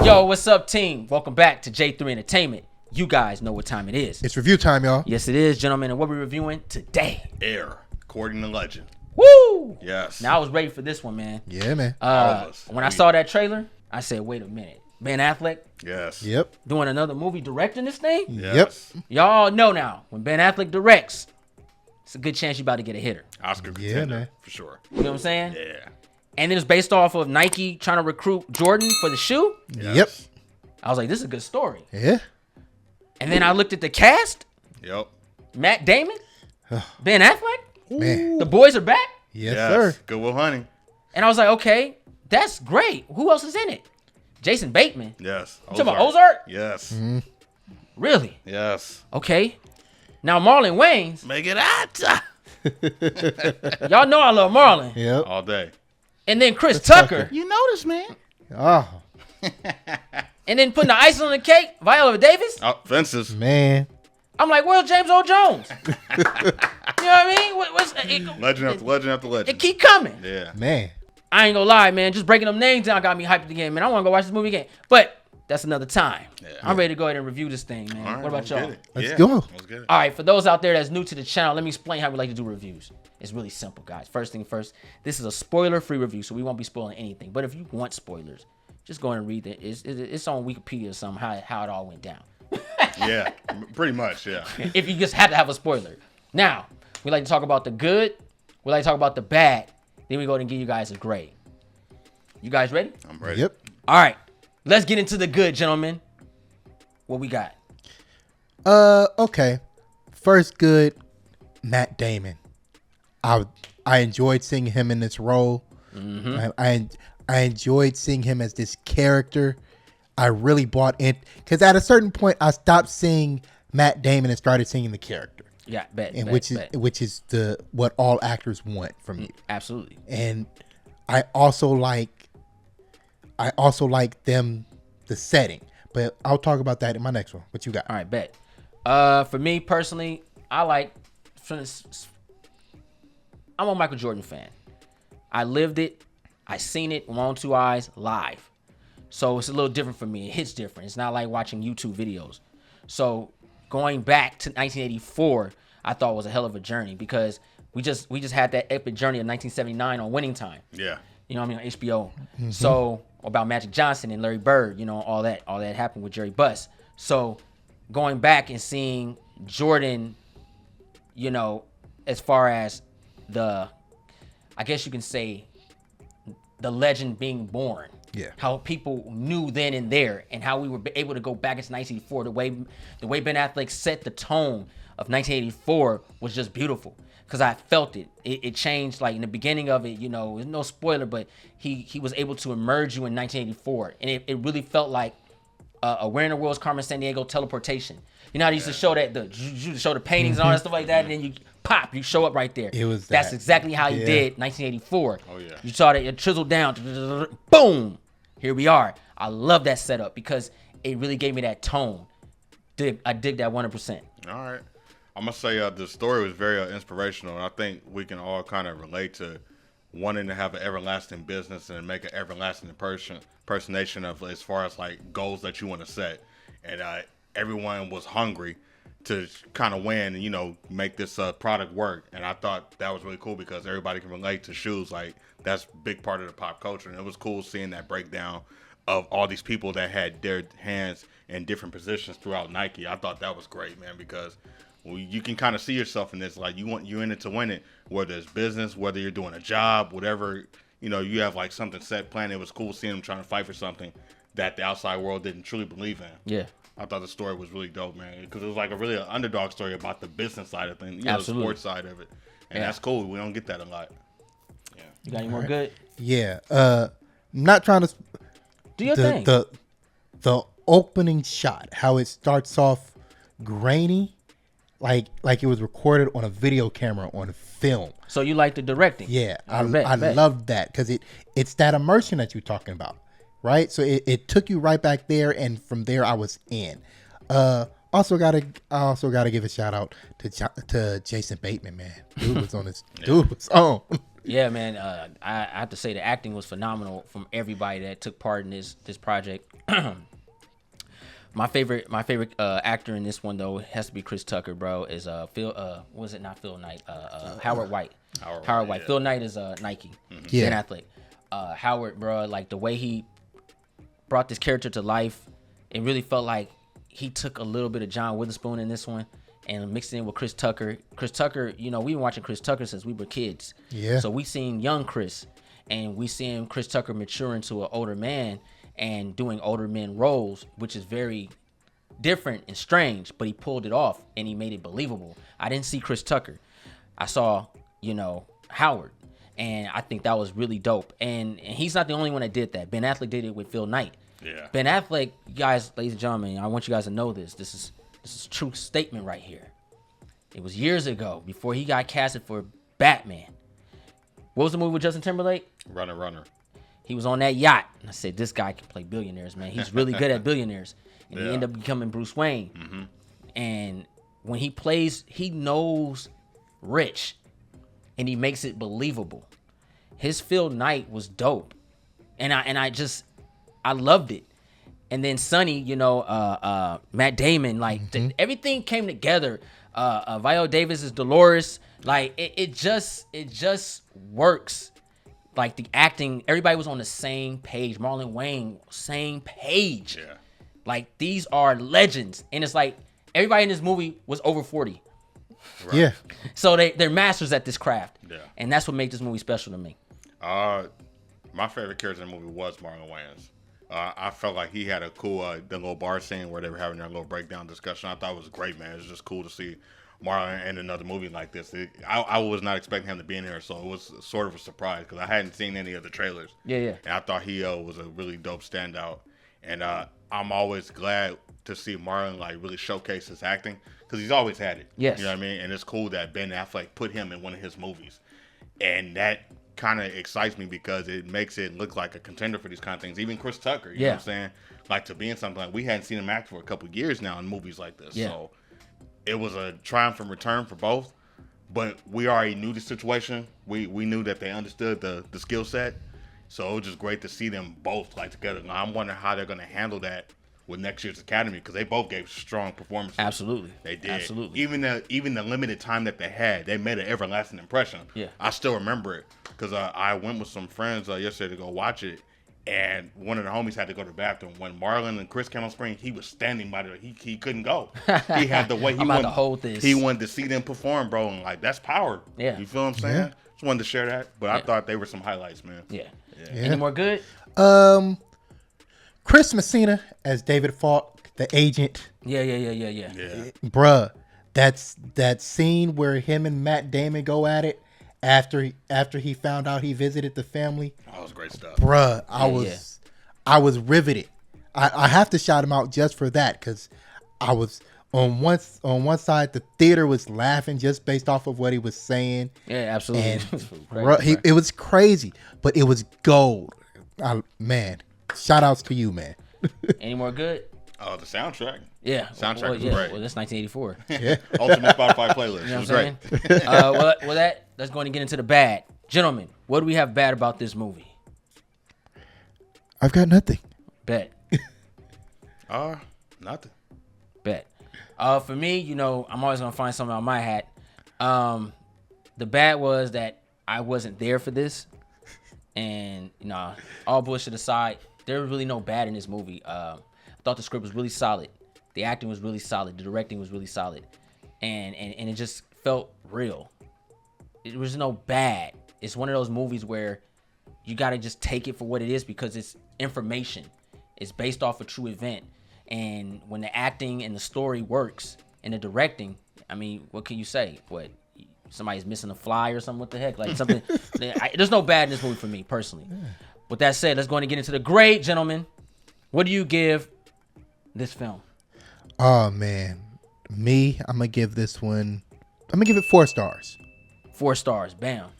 Yo, what's up, team? Welcome back to J3 Entertainment. You guys know what time it is. It's review time, y'all. Yes, it is, gentlemen. And what we're reviewing today. Air, according to legend. Woo! Yes. Now I was ready for this one, man. Yeah, man. All of us. When I saw that trailer, I said, wait a minute. Ben Affleck Yes. Yep. doing another movie directing this thing? Yes. Y'all know now, when Ben Affleck directs, it's a good chance you about to get a hitter. Oscar Yeah, contender, man. for sure. You know what I'm saying? Yeah. And it was based off of Nike trying to recruit Jordan for the shoe. Yes. Yep. I was like, this is a good story. Yeah. And then I looked at the cast. Yep. Matt Damon, Ben Affleck, Man. the boys are back. Yes, Yes. sir. Goodwill Hunting. And I was like, okay, that's great. Who else is in it? Jason Bateman. Yes. You talking about Ozark? Yes. Really? Yes. Okay. Now Marlon Wayans. Make it out. Y'all know I love Marlon. Yep. All day. And then Chris Tucker. You notice, man. Oh, And then putting the icing on the cake, Viola Davis. Oh, fences. man. I'm like, where's James Earl Jones? You know what I mean? Legend after legend after It legend. keep coming. Yeah. Man. I ain't gonna lie, man. Just breaking them names down got me hyped again, man. I want to go watch this movie again. But that's another time. Yeah. I'm ready to go ahead and review this thing, man. All right, What about let's y'all? get it. Let's Yeah, go. Let's get it. All right, for those out there that's new to the channel, let me explain how we like to do reviews. It's really simple, guys. First thing first, this is a spoiler-free review, so we won't be spoiling anything. But if you want spoilers, just go and read it. It's on Wikipedia or something, how it all went down. Yeah. Pretty much, yeah. If you just have to have a spoiler. Now, we like to talk about the good, we like to talk about the bad, then we go and give you guys a grade. You guys ready? I'm ready. Yep. All right, let's get into the good, gentlemen. What we got? Okay. First good, Matt Damon. I enjoyed seeing him in this role. I enjoyed seeing him as this character. I really bought in because at a certain point I stopped seeing Matt Damon and started seeing the character. Yeah, bet. And bet, which is the what all actors want from you. Absolutely. And I also like them the setting. But I'll talk about that in my next one. What you got? All right, bet. For me personally, I'm a Michael Jordan fan. I lived it. I seen it with my own two eyes live. So it's a little different for me. It hits different. It's not like watching YouTube videos. So going back to 1984, I thought was a hell of a journey because we just had that epic journey of 1979 on Winning Time. Yeah. You know what I mean, on HBO. So about Magic Johnson and Larry Bird, you know, all that happened with Jerry Buss. So going back and seeing Jordan, you know, as far as I guess you can say the legend being born. Yeah. How people knew then and there, and how we were able to go back into 1984. The way Ben Affleck set the tone of 1984 was just beautiful. Because I felt it. It changed, like in the beginning of it, you know, no spoiler, but he was able to immerse you in 1984. And it really felt like a Where in the World's Carmen Sandiego teleportation. You know how they used to show show the paintings and all that stuff like that, and then you pop, you show up right there. It was That's that. exactly how he Yeah. did 1984. Oh, yeah. You saw that it chiseled down, boom, here we are. I love that setup because it really gave me that tone. I dig that 100%. All right. I'm going to say the story was very inspirational, and I think we can all kind of relate to wanting to have an everlasting business and make an everlasting impersonation of as far as like goals that you want to set. And everyone was hungry to kind of win and, you know, make this product work. And I thought that was really cool because everybody can relate to shoes. Like, that's a big part of the pop culture. And it was cool seeing that breakdown of all these people that had their hands in different positions throughout Nike. I thought that was great, man, because you can kind of see yourself in this. Like, you're in it to win it, whether it's business, whether you're doing a job, whatever, you know, you have like something set planned. It was cool seeing them trying to fight for something that the outside world didn't truly believe in. Yeah. I thought the story was really dope, man, because it was like an underdog story about the business side of things, you know, the Absolutely. sports side of it. And that's cool. We don't get that a lot. Yeah. You got any more good? Yeah. Not trying to Do your thing. the opening shot, how it starts off grainy, like it was recorded on a video camera on film. So you like the directing? Yeah, I bet. loved that because it's that immersion that you're talking about, right? So it took you right back there, and from there I was in. I also gotta give a shout out to Jason Bateman, man. Dude was on his. Dude was on. Yeah, man. I have to say the acting was phenomenal from everybody that took part in this project. My favorite actor in this one though has to be Chris Tucker, bro. Is Phil? Was it not Phil Knight? Howard White. Howard White. Yeah. Phil Knight is Nike. Yeah. Ben Affleck. Howard, bro. Like the way he brought this character to life, it really felt like he took a little bit of John Witherspoon in this one and mixed it in with Chris Tucker. Chris Tucker, you know, we've been watching Chris Tucker since we were kids. Yeah. So we seen young Chris, and we seen Chris Tucker mature into an older man and doing older men roles, which is very different and strange, but he pulled it off and he made it believable. I didn't see Chris Tucker. I saw, you know, Howard. And I think that was really dope. And he's not the only one that did that. Ben Affleck did it with Phil Knight. Yeah. Ben Affleck, guys, ladies and gentlemen, I want you guys to know this. This is a true statement right here. It was years ago before he got casted for Batman. What was the movie with Justin Timberlake? Runner. He was on that yacht. And I said, this guy can play billionaires, man. He's really good at billionaires. And he ended up becoming Bruce Wayne. Mm-hmm. And when he plays, he knows rich. And he makes it believable. His Phil Knight was dope. And I loved it. And then Sonny, you know, Matt Damon, like everything came together. Viola Davis is Dolores. Like it just works. Like the acting, everybody was on the same page. Marlon Wayne, same page. Yeah. Like these are legends. And it's like everybody in this movie was over 40. Right. Yeah. So they're masters at this craft. Yeah. And that's what made this movie special to me. My favorite character in the movie was Marlon Wayans. I felt like he had a cool, the little bar scene where they were having their little breakdown discussion. I thought it was great, man. It was just cool to see Marlon in another movie like this. I was not expecting him to be in here, so it was sort of a surprise because I hadn't seen any of the trailers. Yeah. And I thought he was a really dope standout. And I'm always glad to see Marlon like really showcase his acting because he's always had it. Yes. You know what I mean? And it's cool that Ben Affleck put him in one of his movies. And that kind of excites me because it makes it look like a contender for these kind of things. Even Chris Tucker, you know what I'm saying? Like to be in something like we hadn't seen him act for a couple of years now in movies like this. Yeah. So it was a triumphant return for both. But we already knew the situation. We knew that they understood the skill set. So it was just great to see them both like together. Now, I'm wondering how they're going to handle that with next year's Academy because they both gave strong performances. Absolutely. They did. Absolutely. Even the limited time that they had, they made an everlasting impression. Yeah. I still remember it because I went with some friends yesterday to go watch it, and one of the homies had to go to the bathroom. When Marlon and Chris came on screen, he was standing by the. He couldn't go. He had the way he I'm about wanted to hold this. He wanted to see them perform, bro, and like that's power. Yeah. You feel what I'm saying? Yeah. Just wanted to share that, but I thought they were some highlights, man. Yeah. Yeah. Any more good? Chris Messina as David Falk, the agent. Yeah. Bruh, that's that scene where him and Matt Damon go at it after he found out he visited the family. That was great stuff. Bruh, I was riveted. I have to shout him out just for that because I was on one side the theater was laughing just based off of what he was saying. Yeah, absolutely. And Great. it was crazy, but it was gold. Man, shout outs to you, man. Any more good? Oh, the soundtrack. Yeah. Soundtrack was yeah. great. Well, that's 1984. Yeah. Ultimate Spotify playlist. You know It was what I'm great. saying? Let's go and get into the bad. Gentlemen, what do we have bad about this movie? I've got nothing. Bet. Nothing. Bet. For me, you know, I'm always gonna find something on my hat. The bad was that I wasn't there for this, and all bullshit aside, there was really no bad in this movie. I thought the script was really solid, the acting was really solid, the directing was really solid, and it just felt real. It was no bad. It's one of those movies where you gotta just take it for what it is because it's information. It's based off a true event. And when the acting and the story works and the directing, I mean, what can you say? What, somebody's missing a fly or something? What the heck? Like something. There's no bad in this movie for me personally. With that said, let's go and get into the great, gentlemen. What do you give this film? Oh man, I'm gonna give this one. I'm gonna give it 4 stars. 4 stars. Bam.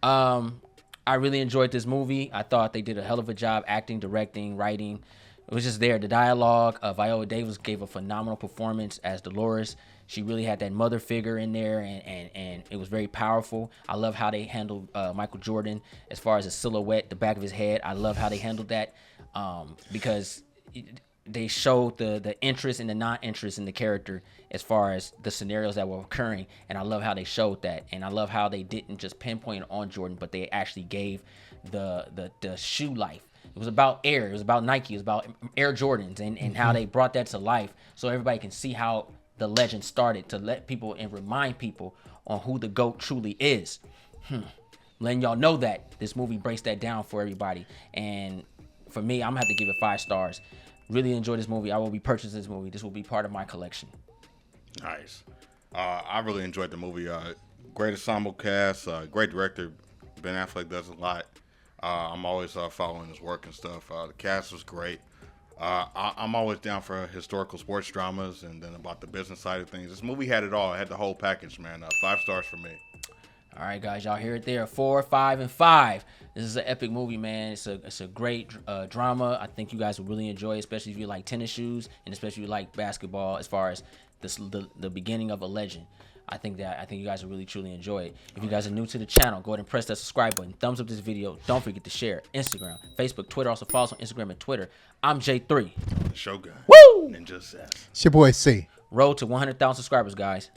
I really enjoyed this movie. I thought they did a hell of a job acting, directing, writing. It was just there. The dialogue. Viola Davis gave a phenomenal performance as Dolores. She really had that mother figure in there, and it was very powerful. I love how they handled Michael Jordan as far as his silhouette, the back of his head. I love how they handled that because they showed the interest and the non-interest in the character as far as the scenarios that were occurring, and I love how they showed that. And I love how they didn't just pinpoint it on Jordan, but they actually gave the shoe life. It was about Air. It was about Nike. It was about Air Jordans and how they brought that to life so everybody can see how the legend started, to let people and remind people on who the GOAT truly is. Letting y'all know that this movie breaks that down for everybody. And for me, I'm going to have to give it 5 stars. Really enjoy this movie. I will be purchasing this movie. This will be part of my collection. Nice. I really enjoyed the movie. Great ensemble cast. Great director. Ben Affleck does a lot. I'm always following his work and stuff. The cast was great. I'm always down for historical sports dramas and then about the business side of things. This movie had it all. It had the whole package, man. 5 stars for me. All right, guys, y'all hear it there. 4, 5, and 5. This is an epic movie, man. It's a great drama. I think you guys will really enjoy it, especially if you like tennis shoes and especially if you like basketball. As far as the beginning of a legend, I think you guys will really truly enjoy it. If you guys are new to the channel, go ahead and press that subscribe button. Thumbs up this video. Don't forget to share it. Instagram, Facebook, Twitter. Also follow us on Instagram and Twitter. I'm J3. Shogun. Woo! Ninja Sass. It's your boy C. Road to 100,000 subscribers, guys.